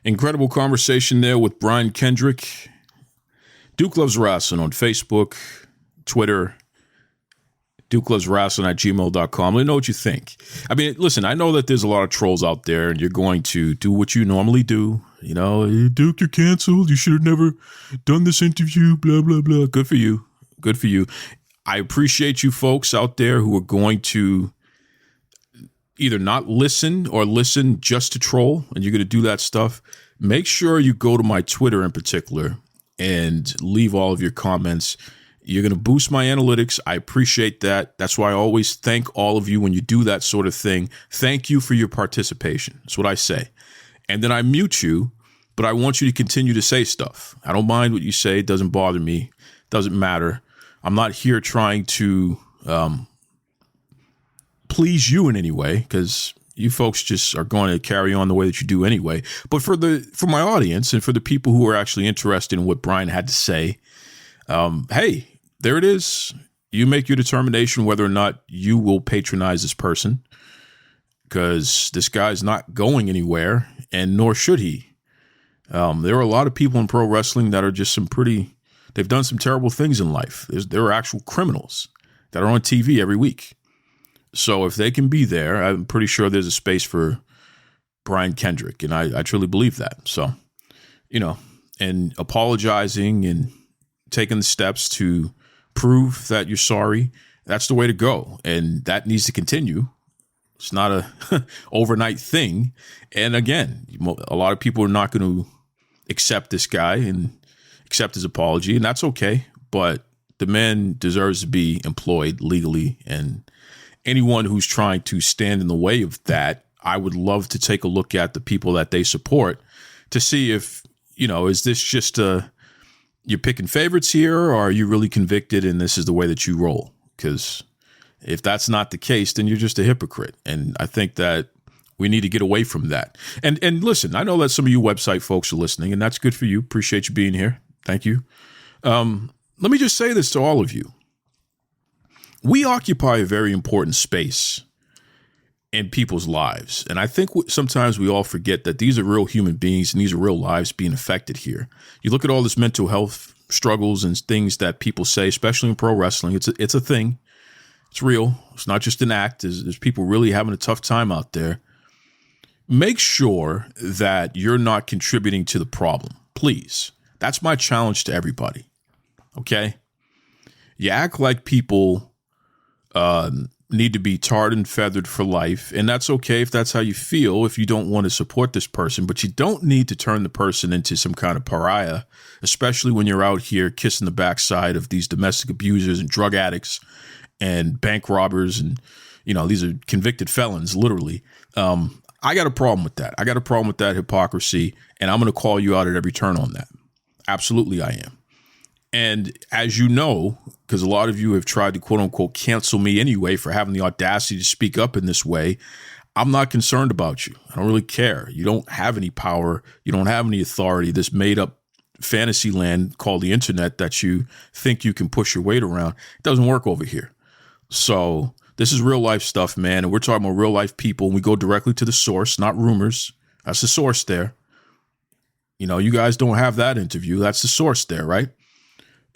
Incredible conversation there with Brian Kendrick. Duke Loves Rasslin on Facebook, Twitter, DukeLovesRasslin@gmail.com. Let me know what you think. I mean, listen, I know that there's a lot of trolls out there and you're going to do what you normally do. You know, hey, Duke, you're canceled. You should have never done this interview, blah, blah, blah. Good for you. Good for you. I appreciate you folks out there who are going to either not listen or listen just to troll, and you're going to do that stuff. Make sure you go to my Twitter in particular and leave all of your comments. You're going to boost my analytics. I appreciate that. That's why I always thank all of you when you do that sort of thing. Thank you for your participation. That's what I say. And then I mute you, but I want you to continue to say stuff. I don't mind what you say. It doesn't bother me. It doesn't matter. I'm not here trying to please you in any way, because you folks just are going to carry on the way that you do anyway. But for my audience and for the people who are actually interested in what Brian had to say, hey, there it is. You make your determination whether or not you will patronize this person, because this guy's not going anywhere, and nor should he. There are a lot of people in pro wrestling that are just they've done some terrible things in life. There are actual criminals that are on TV every week. So if they can be there, I'm pretty sure there's a space for Brian Kendrick, and I truly believe that. So, and apologizing and taking the steps to prove that you're sorry, that's the way to go. And that needs to continue. It's not a overnight thing. And again, a lot of people are not going to accept this guy and accept his apology, and that's okay. But the man deserves to be employed legally, and anyone who's trying to stand in the way of that, I would love to take a look at the people that they support to see if, is this just you're picking favorites here, or are you really convicted and this is the way that you roll? Because if that's not the case, then you're just a hypocrite. And I think that we need to get away from that. And listen, I know that some of you website folks are listening, and that's good for you. Appreciate you being here. Thank you. Let me just say this to all of you. We occupy a very important space in people's lives. And I think sometimes we all forget that these are real human beings and these are real lives being affected here. You look at all this mental health struggles and things that people say, especially in pro wrestling. It's a thing. It's real. It's not just an act. There's people really having a tough time out there. Make sure that you're not contributing to the problem, please. That's my challenge to everybody. Okay? You act like people need to be tarred and feathered for life, and that's okay if that's how you feel, if you don't want to support this person, but you don't need to turn the person into some kind of pariah, especially when you're out here kissing the backside of these domestic abusers and drug addicts and bank robbers, and these are convicted felons, literally. I got a problem with that. I got a problem with that hypocrisy, and I'm going to call you out at every turn on that. Absolutely, I am. And as you know, because a lot of you have tried to quote unquote cancel me anyway for having the audacity to speak up in this way, I'm not concerned about you. I don't really care. You don't have any power. You don't have any authority. This made up fantasy land called the internet that you think you can push your weight around, it doesn't work over here. So this is real life stuff, man. And we're talking about real life people. And we go directly to the source, not rumors. That's the source there. You guys don't have that interview. That's the source there, right?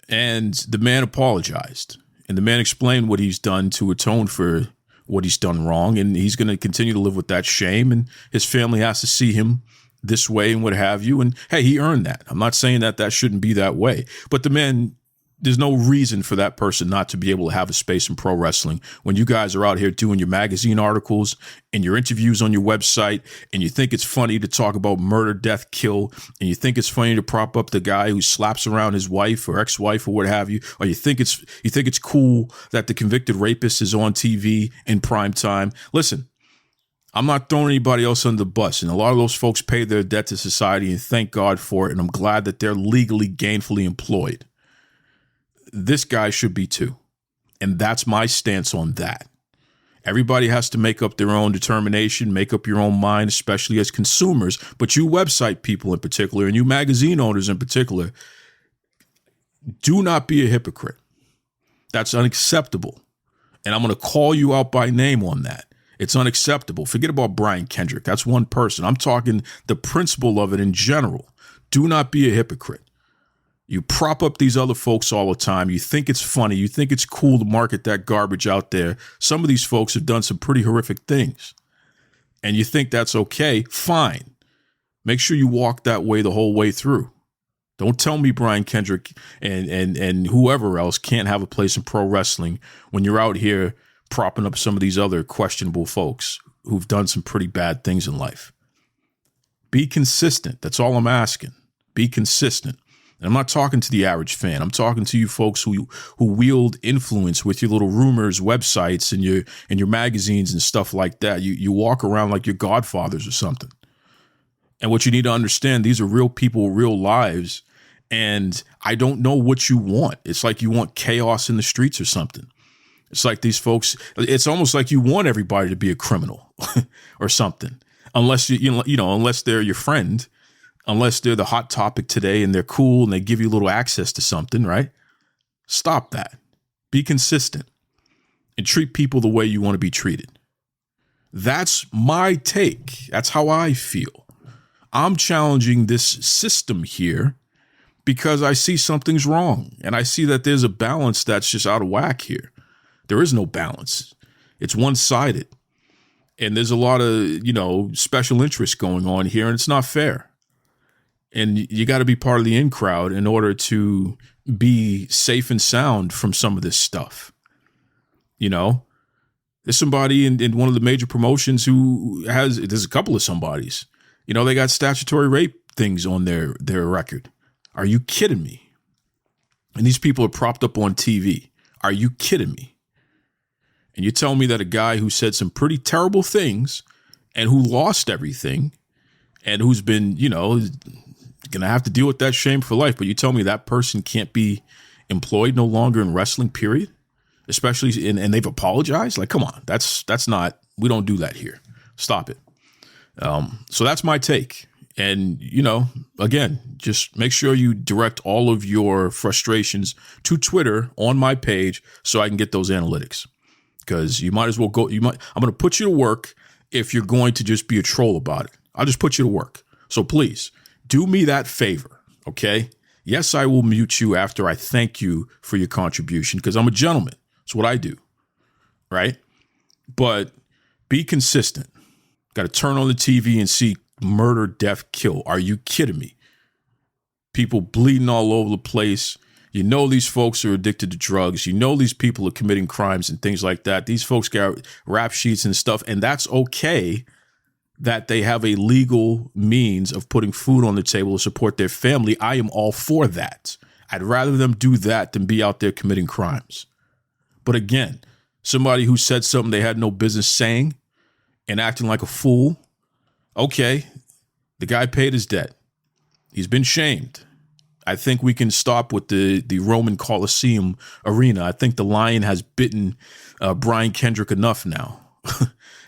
And the man apologized, and the man explained what he's done to atone for what he's done wrong. And he's going to continue to live with that shame, and his family has to see him this way and what have you. And hey, he earned that. I'm not saying that shouldn't be that way, but the man There's no reason for that person not to be able to have a space in pro wrestling when you guys are out here doing your magazine articles and your interviews on your website, and you think it's funny to talk about murder, death, kill, and you think it's funny to prop up the guy who slaps around his wife or ex-wife or what have you, or you think it's cool that the convicted rapist is on TV in prime time. Listen, I'm not throwing anybody else under the bus, and a lot of those folks pay their debt to society, and thank God for it, and I'm glad that they're legally, gainfully employed. This guy should be too. And that's my stance on that. Everybody has to make up their own determination, make up your own mind, especially as consumers. But you website people in particular, and you magazine owners in particular, do not be a hypocrite. That's unacceptable. And I'm going to call you out by name on that. It's unacceptable. Forget about Brian Kendrick. That's one person. I'm talking the principle of it in general. Do not be a hypocrite. You prop up these other folks all the time. You think it's funny. You think it's cool to market that garbage out there. Some of these folks have done some pretty horrific things. And you think that's okay? Fine. Make sure you walk that way the whole way through. Don't tell me Brian Kendrick and whoever else can't have a place in pro wrestling when you're out here propping up some of these other questionable folks who've done some pretty bad things in life. Be consistent. That's all I'm asking. Be consistent. And I'm not talking to the average fan. I'm talking to you folks who wield influence with your little rumors, websites, and your magazines and stuff like that. You walk around like you're godfathers or something. And what you need to understand, these are real people, real lives. And I don't know what you want. It's like you want chaos in the streets or something. It's like these folks, it's almost like you want everybody to be a criminal or something. Unless unless they're your friend. Unless they're the hot topic today and they're cool and they give you a little access to something, right? Stop that. Be consistent and treat people the way you want to be treated. That's my take. That's how I feel. I'm challenging this system here because I see something's wrong and I see that there's a balance that's just out of whack here. There is no balance. It's one-sided. And there's a lot of, special interests going on here, and it's not fair. And you got to be part of the in crowd in order to be safe and sound from some of this stuff. There's somebody in one of the major promotions there's a couple of somebodies, they got statutory rape things on their record. Are you kidding me? And these people are propped up on TV. Are you kidding me? And you tell me that a guy who said some pretty terrible things and who lost everything and who's been, going to have to deal with that shame for life. But you tell me that person can't be employed no longer in wrestling, period, especially and they've apologized. Like, come on, that's not, we don't do that here. Stop it. So that's my take. And, again, just make sure you direct all of your frustrations to Twitter on my page so I can get those analytics. Because you might as well I'm going to put you to work if you're going to just be a troll about it. I'll just put you to work. So please do me that favor. Okay. Yes, I will mute you after I thank you for your contribution because I'm a gentleman. That's what I do. Right. But be consistent. Got to turn on the TV and see murder, death, kill. Are you kidding me? People bleeding all over the place. These folks are addicted to drugs. These people are committing crimes and things like that. These folks got rap sheets and stuff. And that's okay that they have a legal means of putting food on the table to support their family. I am all for that. I'd rather them do that than be out there committing crimes. But again, somebody who said something they had no business saying and acting like a fool. Okay, the guy paid his debt. He's been shamed. I think we can stop with the Roman Colosseum arena. I think the lion has bitten Brian Kendrick enough now.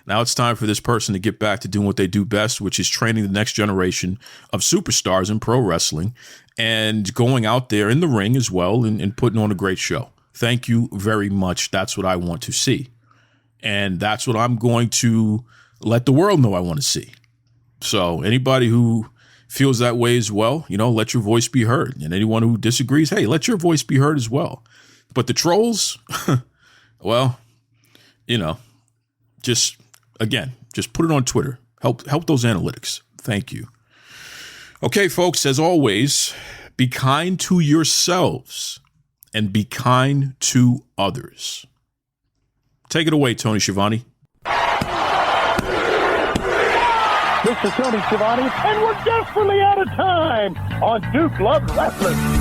Now it's time for this person to get back to doing what they do best, which is training the next generation of superstars in pro wrestling and going out there in the ring as well and putting on a great show. Thank you very much. That's what I want to see. And that's what I'm going to let the world know I want to see. So anybody who feels that way as well, let your voice be heard. And anyone who disagrees, hey, let your voice be heard as well. But the trolls, well, just put it on Twitter. Help those analytics. Thank you. Okay, folks, as always, be kind to yourselves and be kind to others. Take it away, Tony Schiavone. This is Tony Schiavone, and we're desperately out of time on Duke Loves Wrestling.